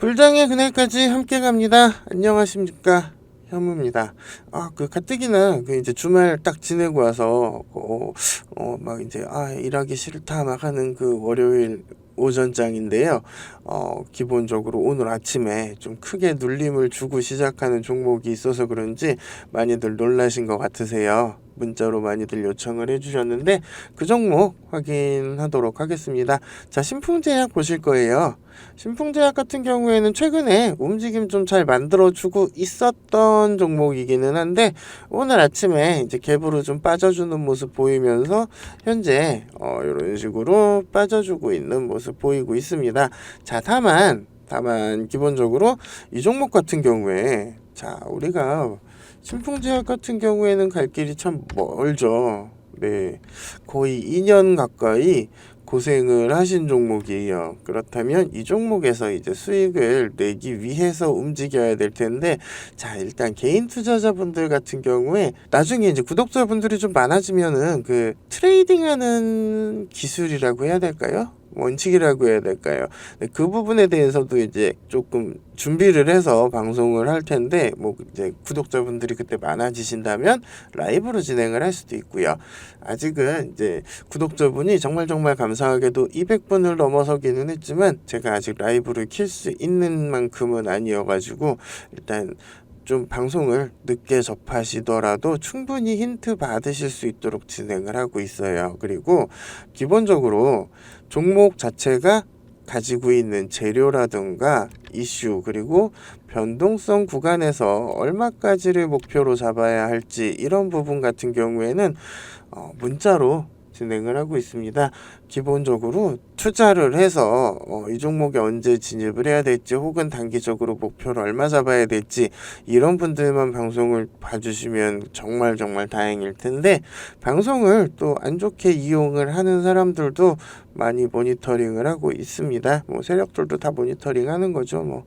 불장의 그날까지 함께 갑니다. 안녕하십니까, 현무입니다. 그 가뜩이나 이제 주말 딱 지내고 와서 막 이제 일하기 싫다 막 하는 그 월요일 오전장인데요. 기본적으로 오늘 아침에 좀 크게 눌림을 주고 시작하는 종목이 있어서 그런지 많이들 놀라신 것 같으세요. 문자로 많이들 요청을 해주셨는데 그 종목 확인하도록 하겠습니다. 자, 신풍제약 보실 거예요. 신풍제약 같은 경우에는 최근에 움직임 좀 잘 만들어주고 있었던 종목이기는 한데 오늘 아침에 이제 갭으로 좀 빠져주는 모습 보이면서 현재 이런 식으로 빠져주고 있는 모습 보이고 있습니다. 자, 다만 기본적으로 이 종목 같은 경우에 자, 우리가 신풍제약 같은 경우에는 갈 길이 참 멀죠. 네, 거의 2년 가까이 고생을 하신 종목이에요. 그렇다면 이 종목에서 이제 수익을 내기 위해서 움직여야 될 텐데, 자, 일단 개인 투자자분들 같은 경우에 나중에 이제 구독자분들이 좀 많아지면은 그 트레이딩하는 기술이라고 해야 될까요? 원칙이라고 해야 될까요? 그 부분에 대해서도 이제 조금 준비를 해서 방송을 할 텐데, 뭐 이제 구독자분들이 그때 많아지신다면 라이브로 진행을 할 수도 있고요. 아직은 이제 구독자분이 정말 감사하게도 200분을 넘어서기는 했지만 제가 아직 라이브를 킬 수 있는 만큼은 아니어가지고 일단 좀 방송을 늦게 접하시더라도 충분히 힌트 받으실 수 있도록 진행을 하고 있어요. 그리고 기본적으로 종목 자체가 가지고 있는 재료라든가 이슈, 그리고 변동성 구간에서 얼마까지를 목표로 잡아야 할지 이런 부분 같은 경우에는 문자로 진행을 하고 있습니다. 기본적으로 투자를 해서 이 종목에 언제 진입을 해야 될지, 혹은 단기적으로 목표를 얼마 잡아야 될지 이런 분들만 방송을 봐주시면 정말 다행일 텐데, 방송을 또 안 좋게 이용을 하는 사람들도 많이 모니터링을 하고 있습니다. 뭐 세력들도 다 모니터링 하는 거죠. 뭐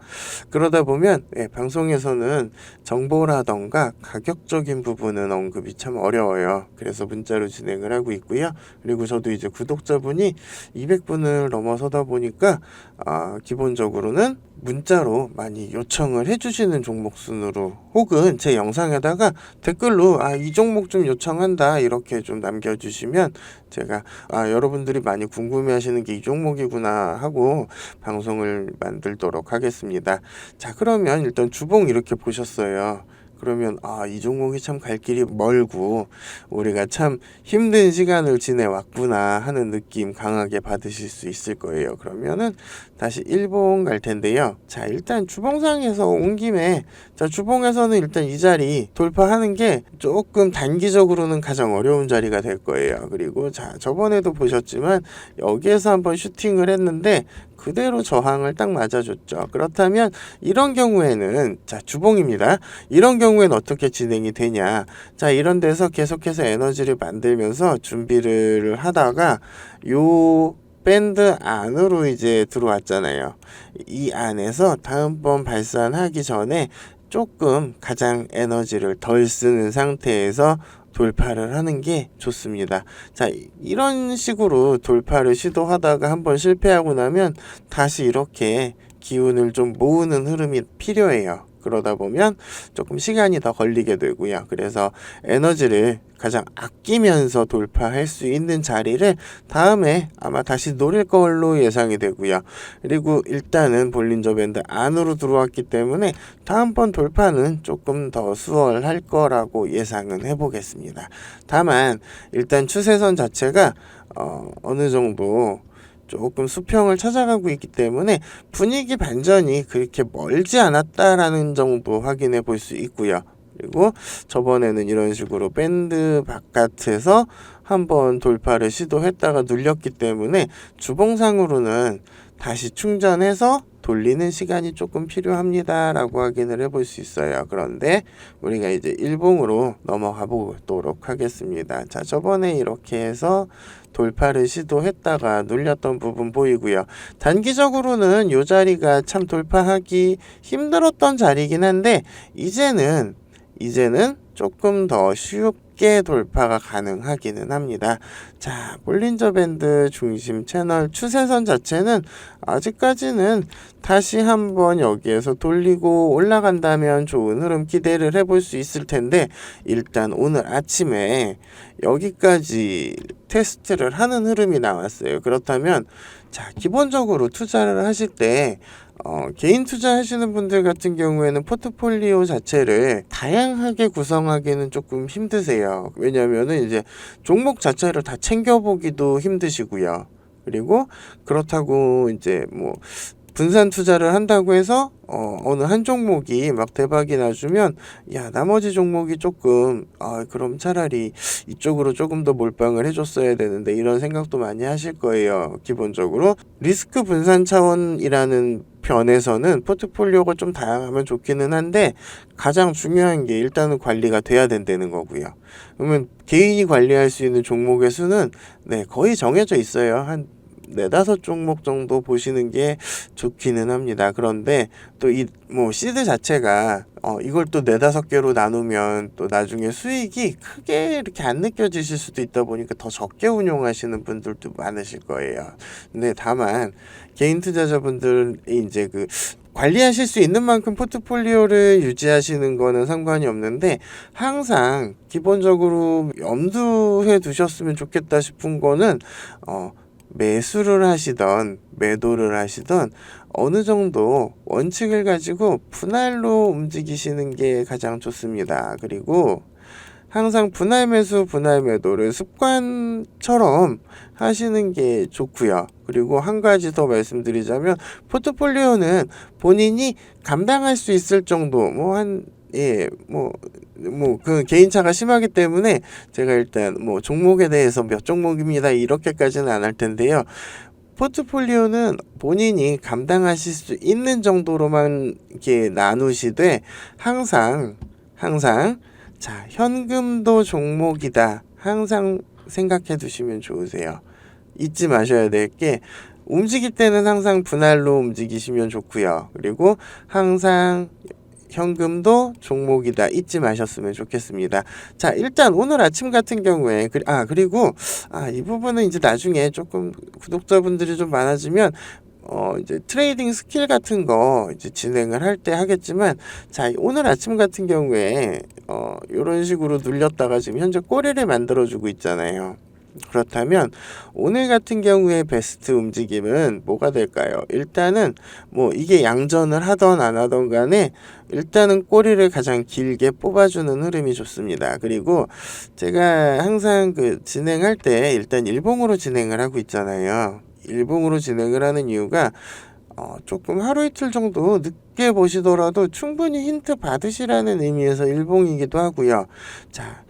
그러다 보면 방송에서는 정보라던가 가격적인 부분은 언급이 참 어려워요. 그래서 문자로 진행을 하고 있고요. 그리고 저도 이제 구독자분이 200분을 넘어서다 보니까 기본적으로는 문자로 많이 요청을 해주시는 종목 순으로, 혹은 제 영상에다가 댓글로 이 종목 좀 요청한다 이렇게 좀 남겨주시면 제가 여러분들이 많이 궁금해하시는 게 이 종목이구나 하고 방송을 만들도록 하겠습니다. 자, 그러면 일단 주봉 이렇게 보셨어요. 그러면 이 종목이 참 갈 길이 멀고 우리가 참 힘든 시간을 지내왔구나 하는 느낌 강하게 받으실 수 있을 거예요. 그러면은 다시 일봉 갈 텐데요. 자, 일단 주봉상에서 온 김에, 자, 주봉에서는 일단 이 자리 돌파하는 게 조금 단기적으로는 가장 어려운 자리가 될 거예요. 그리고 자, 저번에도 보셨지만 여기에서 한번 슈팅을 했는데 그대로 저항을 딱 맞아줬죠. 그렇다면 이런 경우에는, 자, 주봉입니다. 이런 경우에는 어떻게 진행이 되냐. 자, 이런 데서 계속해서 에너지를 만들면서 준비를 하다가 요 밴드 안으로 이제 들어왔잖아요. 이 안에서 다음번 발산하기 전에 조금 가장 에너지를 덜 쓰는 상태에서 돌파를 하는 게 좋습니다. 자, 이런 식으로 돌파를 시도하다가 한번 실패하고 나면 다시 이렇게 기운을 좀 모으는 흐름이 필요해요. 그러다 보면 조금 시간이 더 걸리게 되고요. 그래서 에너지를 가장 아끼면서 돌파할 수 있는 자리를 다음에 아마 다시 노릴 걸로 예상이 되고요. 그리고 일단은 볼린저 밴드 안으로 들어왔기 때문에 다음번 돌파는 조금 더 수월할 거라고 예상은 해보겠습니다. 다만 일단 추세선 자체가 어느 정도 조금 수평을 찾아가고 있기 때문에 분위기 반전이 그렇게 멀지 않았다라는 정도 확인해 볼 수 있고요. 그리고 저번에는 이런 식으로 밴드 바깥에서 한번 돌파를 시도했다가 눌렸기 때문에 주봉상으로는 다시 충전해서 돌리는 시간이 조금 필요합니다 라고 확인을 해볼 수 있어요. 그런데 우리가 이제 일봉으로 넘어가 보도록 하겠습니다. 자, 저번에 이렇게 해서 돌파를 시도했다가 눌렸던 부분 보이고요. 단기적으로는 이 자리가 참 돌파하기 힘들었던 자리긴 한데 이제는 조금 더 쉽게 돌파가 가능하기는 합니다. 자, 볼린저 밴드 중심 채널 추세선 자체는 아직까지는 다시 한번 여기에서 돌리고 올라간다면 좋은 흐름 기대를 해볼 수 있을 텐데, 일단 오늘 아침에 여기까지 테스트를 하는 흐름이 나왔어요. 그렇다면 자, 기본적으로 투자를 하실 때 개인 투자하시는 분들 같은 경우에는 포트폴리오 자체를 다양하게 구성하기는 조금 힘드세요. 왜냐면은 이제 종목 자체를 다 챙겨보기도 힘드시고요. 그리고 그렇다고 이제 뭐 분산 투자를 한다고 해서 어느 한 종목이 막 대박이 나주면 야, 나머지 종목이 조금 그럼 차라리 이쪽으로 조금 더 몰빵을 해줬어야 되는데, 이런 생각도 많이 하실 거예요. 기본적으로 리스크 분산 차원이라는 편에서는 포트폴리오가 좀 다양하면 좋기는 한데, 가장 중요한 게 일단은 관리가 돼야 된다는 거고요. 그러면 개인이 관리할 수 있는 종목의 수는 거의 정해져 있어요. 한 4-5 종목 정도 보시는 게 좋기는 합니다. 그런데 또 이 뭐 시드 자체가 이걸 또 4-5개로 나누면 또 나중에 수익이 크게 이렇게 안 느껴지실 수도 있다 보니까 더 적게 운용하시는 분들도 많으실 거예요. 근데 다만 개인 투자자분들이 이제 그 관리하실 수 있는 만큼 포트폴리오를 유지하시는 거는 상관이 없는데, 항상 기본적으로 염두해 두셨으면 좋겠다 싶은 거는 매수를 하시던 매도를 하시던 어느 정도 원칙을 가지고 분할로 움직이시는 게 가장 좋습니다. 그리고 항상 분할 매수, 분할 매도를 습관처럼 하시는 게 좋고요. 그리고 한 가지 더 말씀드리자면, 포트폴리오는 본인이 감당할 수 있을 정도, 그 개인차가 심하기 때문에 제가 일단 종목에 대해서 몇 종목입니다 이렇게까지는 안 할 텐데요. 포트폴리오는 본인이 감당하실 수 있는 정도로만 이렇게 나누시되, 항상 자, 현금도 종목이다 항상 생각해 두시면 좋으세요. 잊지 마셔야 될 게, 움직일 때는 항상 분할로 움직이시면 좋고요. 그리고 항상 현금도 종목이다 잊지 마셨으면 좋겠습니다. 자, 일단 오늘 아침 같은 경우에 그리고 이 부분은 이제 나중에 조금 구독자분들이 좀 많아지면 이제 트레이딩 스킬 같은 거 이제 진행을 할 때 하겠지만, 자, 오늘 아침 같은 경우에 이런 식으로 눌렸다가 지금 현재 꼬리를 만들어주고 있잖아요. 그렇다면 오늘 같은 경우에 베스트 움직임은 뭐가 될까요? 일단은 이게 양전을 하던 안 하던 간에 일단은 꼬리를 가장 길게 뽑아주는 흐름이 좋습니다. 그리고 제가 항상 진행할 때 일단 일봉으로 진행을 하고 있잖아요. 일봉으로 진행을 하는 이유가 조금 하루 이틀 정도 늦게 보시더라도 충분히 힌트 받으시라는 의미에서 일봉이기도 하고요. 자,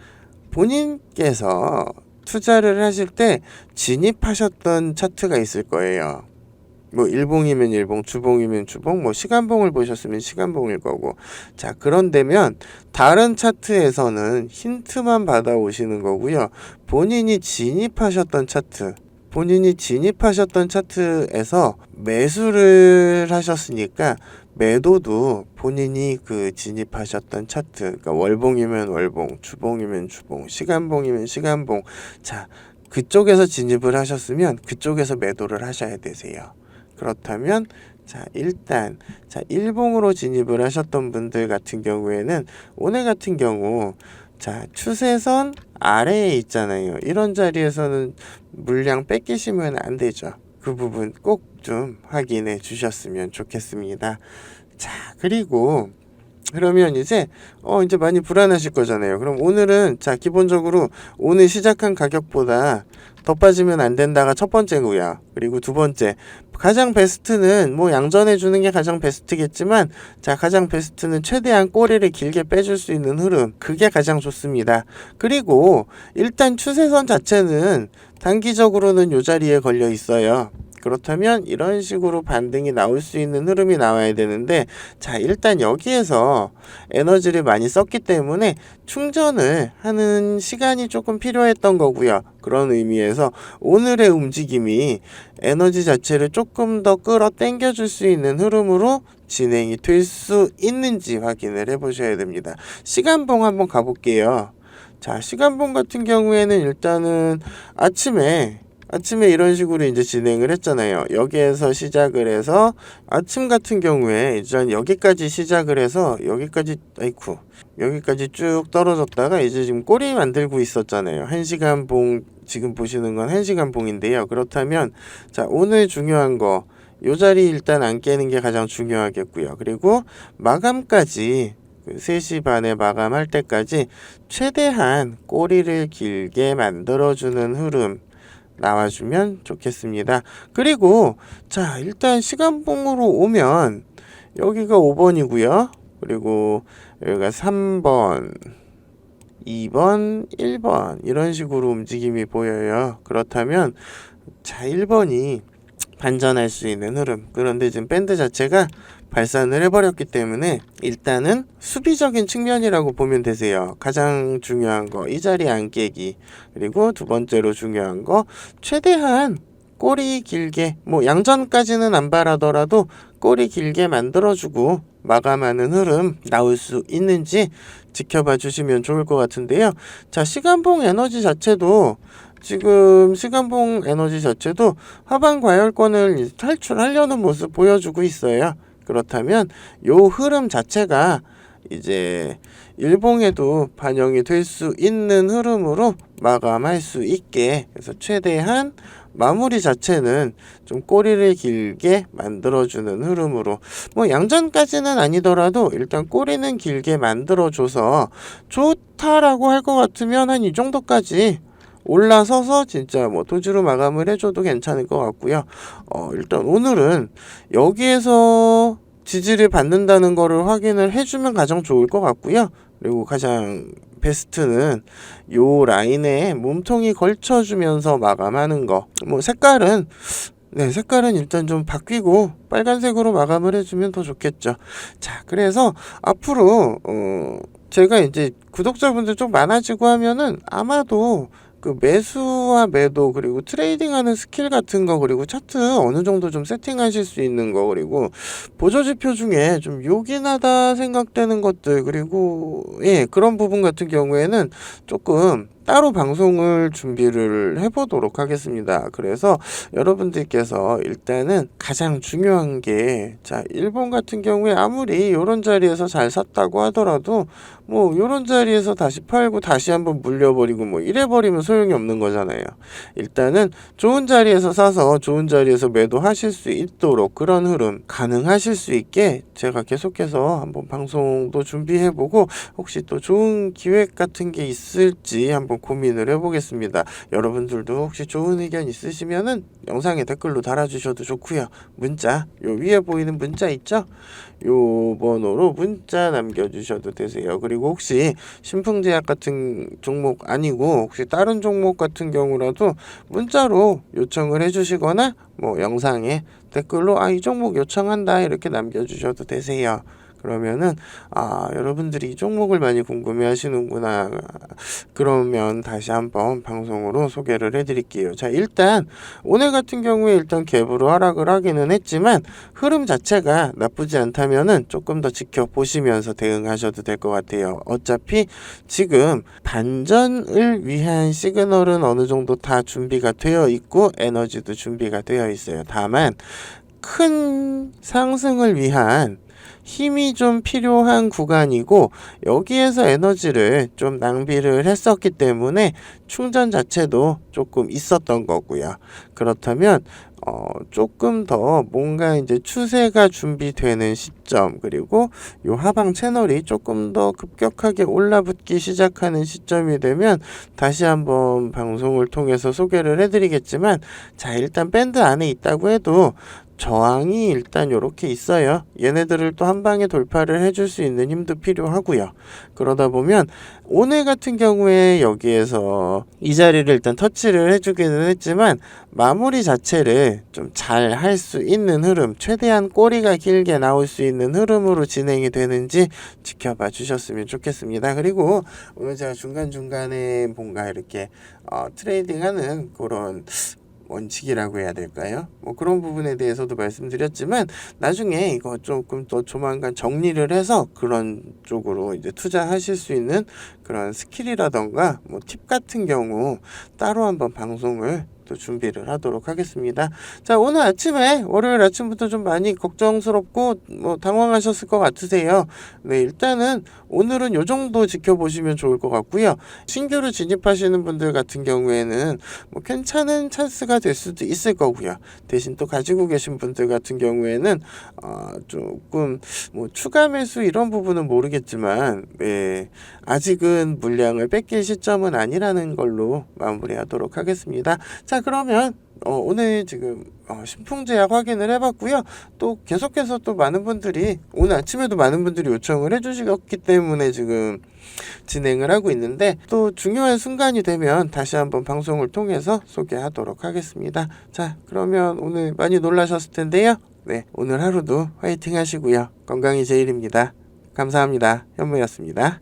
본인께서 투자를 하실 때 진입하셨던 차트가 있을 거예요. 일봉이면 일봉, 주봉이면 주봉, 시간봉을 보셨으면 시간봉일 거고. 자, 그런데면 다른 차트에서는 힌트만 받아오시는 거고요. 본인이 진입하셨던 차트에서 매수를 하셨으니까 매도도 본인이 진입하셨던 차트, 그러니까 월봉이면 월봉, 주봉이면 주봉, 시간봉이면 시간봉, 자, 그쪽에서 진입을 하셨으면 그쪽에서 매도를 하셔야 되세요. 그렇다면 일단 일봉으로 진입을 하셨던 분들 같은 경우에는 오늘 같은 경우 추세선 아래에 있잖아요. 이런 자리에서는 물량 뺏기시면 안 되죠. 그 부분 꼭 좀 확인해 주셨으면 좋겠습니다. 자, 그리고 그러면 이제 많이 불안하실 거잖아요. 그럼 오늘은 기본적으로 오늘 시작한 가격보다 더 빠지면 안 된다가 첫 번째고요. 그리고 두 번째, 가장 베스트는 양전해 주는 게 가장 베스트겠지만, 가장 베스트는 최대한 꼬리를 길게 빼줄 수 있는 흐름, 그게 가장 좋습니다. 그리고 일단 추세선 자체는 단기적으로는 요 자리에 걸려 있어요. 그렇다면 이런 식으로 반등이 나올 수 있는 흐름이 나와야 되는데, 일단 여기에서 에너지를 많이 썼기 때문에 충전을 하는 시간이 조금 필요했던 거고요. 그런 의미에서 오늘의 움직임이 에너지 자체를 조금 더 끌어당겨 줄 수 있는 흐름으로 진행이 될 수 있는지 확인을 해 보셔야 됩니다. 시간봉 한번 가볼게요. 자, 시간봉 같은 경우에는 일단은 아침에 이런 식으로 이제 진행을 했잖아요. 여기에서 시작을 해서 아침 같은 경우에 일단 여기까지 시작을 해서 여기까지 쭉 떨어졌다가 이제 지금 꼬리 만들고 있었잖아요. 1시간 봉, 지금 보시는 건 1시간 봉인데요. 그렇다면 자, 오늘 중요한 거 요 자리 일단 안 깨는 게 가장 중요하겠고요. 그리고 마감까지 3시 반에 마감할 때까지 최대한 꼬리를 길게 만들어주는 흐름 나와주면 좋겠습니다. 그리고 자, 일단 시간봉으로 오면 여기가 5번이고요. 그리고 여기가 3번, 2번, 1번 이런 식으로 움직임이 보여요. 그렇다면 자, 1번이 반전할 수 있는 흐름. 그런데 지금 밴드 자체가 발산을 해버렸기 때문에 일단은 수비적인 측면이라고 보면 되세요. 가장 중요한 거 이 자리 안 깨기, 그리고 두 번째로 중요한 거 최대한 꼬리 길게, 뭐 양전까지는 안 바라더라도 꼬리 길게 만들어주고 마감하는 흐름 나올 수 있는지 지켜봐 주시면 좋을 것 같은데요. 자, 시간봉 에너지 자체도 지금 시간봉 에너지 자체도 하방 과열권을 탈출하려는 모습 보여주고 있어요. 그렇다면 요 흐름 자체가 이제 일봉에도 반영이 될 수 있는 흐름으로 마감할 수 있게, 그래서 최대한 마무리 자체는 좀 꼬리를 길게 만들어주는 흐름으로, 뭐 양전까지는 아니더라도 일단 꼬리는 길게 만들어줘서 좋다라고 할 것 같으면 한 이 정도까지 올라서서 진짜 뭐 도주로 마감을 해줘도 괜찮을 것 같고요. 일단 오늘은 여기에서 지지를 받는다는 거를 확인을 해주면 가장 좋을 것 같고요. 그리고 가장 베스트는 요 라인에 몸통이 걸쳐주면서 마감하는 거. 뭐 색깔은 일단 좀 바뀌고 빨간색으로 마감을 해주면 더 좋겠죠. 자, 그래서 앞으로 제가 이제 구독자분들 좀 많아지고 하면은 아마도 그 매수와 매도, 그리고 트레이딩하는 스킬 같은 거, 그리고 차트 어느 정도 좀 세팅하실 수 있는 거, 그리고 보조지표 중에 좀 요긴하다 생각되는 것들, 그리고 예, 그런 부분 같은 경우에는 조금 따로 방송을 준비를 해보도록 하겠습니다. 그래서 여러분들께서 일단은 가장 중요한 게, 자, 일본 같은 경우에 아무리 요런 자리에서 잘 샀다고 하더라도 뭐 요런 자리에서 다시 팔고 다시 한번 물려버리고 뭐 이래버리면 소용이 없는 거잖아요. 일단은 좋은 자리에서 사서 좋은 자리에서 매도하실 수 있도록 그런 흐름 가능하실 수 있게 제가 계속해서 한번 방송도 준비해보고, 혹시 또 좋은 기획 같은 게 있을지 한번 고민을 해보겠습니다. 여러분들도 혹시 좋은 의견 있으시면은 영상에 댓글로 달아주셔도 좋고요. 문자, 요 위에 보이는 문자 있죠? 요 번호로 문자 남겨주셔도 되세요. 그리고 혹시 신풍제약 같은 종목 아니고 혹시 다른 종목 같은 경우라도 문자로 요청을 해주시거나 뭐 영상에 댓글로 이 종목 요청한다 이렇게 남겨주셔도 되세요. 그러면은 여러분들이 이 종목을 많이 궁금해 하시는구나. 그러면 다시 한번 방송으로 소개를 해드릴게요. 자, 일단 오늘 같은 경우에 일단 갭으로 하락을 하기는 했지만 흐름 자체가 나쁘지 않다면은 조금 더 지켜보시면서 대응하셔도 될 것 같아요. 어차피 지금 반전을 위한 시그널은 어느 정도 다 준비가 되어 있고 에너지도 준비가 되어 있어요. 다만 큰 상승을 위한 힘이 좀 필요한 구간이고, 여기에서 에너지를 좀 낭비를 했었기 때문에 충전 자체도 조금 있었던 거고요. 그렇다면 조금 더 뭔가 이제 추세가 준비되는 시점, 그리고 요 하방 채널이 조금 더 급격하게 올라붙기 시작하는 시점이 되면 다시 한번 방송을 통해서 소개를 해드리겠지만, 자, 일단 밴드 안에 있다고 해도 저항이 일단 요렇게 있어요. 얘네들을 또 한 방에 돌파를 해줄 수 있는 힘도 필요하고요. 그러다 보면 오늘 같은 경우에 여기에서 이 자리를 일단 터치를 해주기는 했지만 마무리 자체를 좀 잘 할 수 있는 흐름, 최대한 꼬리가 길게 나올 수 있는 흐름으로 진행이 되는지 지켜봐 주셨으면 좋겠습니다. 그리고 오늘 제가 중간중간에 뭔가 이렇게 트레이딩하는 그런 원칙이라고 해야 될까요? 뭐 그런 부분에 대해서도 말씀드렸지만 나중에 이거 조금 더 조만간 정리를 해서 그런 쪽으로 이제 투자하실 수 있는 그런 스킬이라던가 뭐 팁 같은 경우 따로 한번 방송을 또 준비를 하도록 하겠습니다. 자, 오늘 아침에 월요일 아침부터 좀 많이 걱정스럽고 뭐 당황하셨을 것 같으세요. 네, 일단은 오늘은 요 정도 지켜보시면 좋을 것 같고요. 신규로 진입하시는 분들 같은 경우에는 뭐 괜찮은 찬스가 될 수도 있을 거고요. 대신 또 가지고 계신 분들 같은 경우에는 조금 뭐 추가 매수 이런 부분은 모르겠지만 아직은 물량을 뺏길 시점은 아니라는 걸로 마무리하도록 하겠습니다. 자, 그러면 오늘 지금 신풍제약 확인을 해봤고요. 또 계속해서 또 많은 분들이 오늘 아침에도 많은 분들이 요청을 해주셨기 때문에 지금 진행을 하고 있는데 또 중요한 순간이 되면 다시 한번 방송을 통해서 소개하도록 하겠습니다. 자, 그러면 오늘 많이 놀라셨을 텐데요. 네, 오늘 하루도 화이팅 하시고요. 건강이 제일입니다. 감사합니다. 현무였습니다.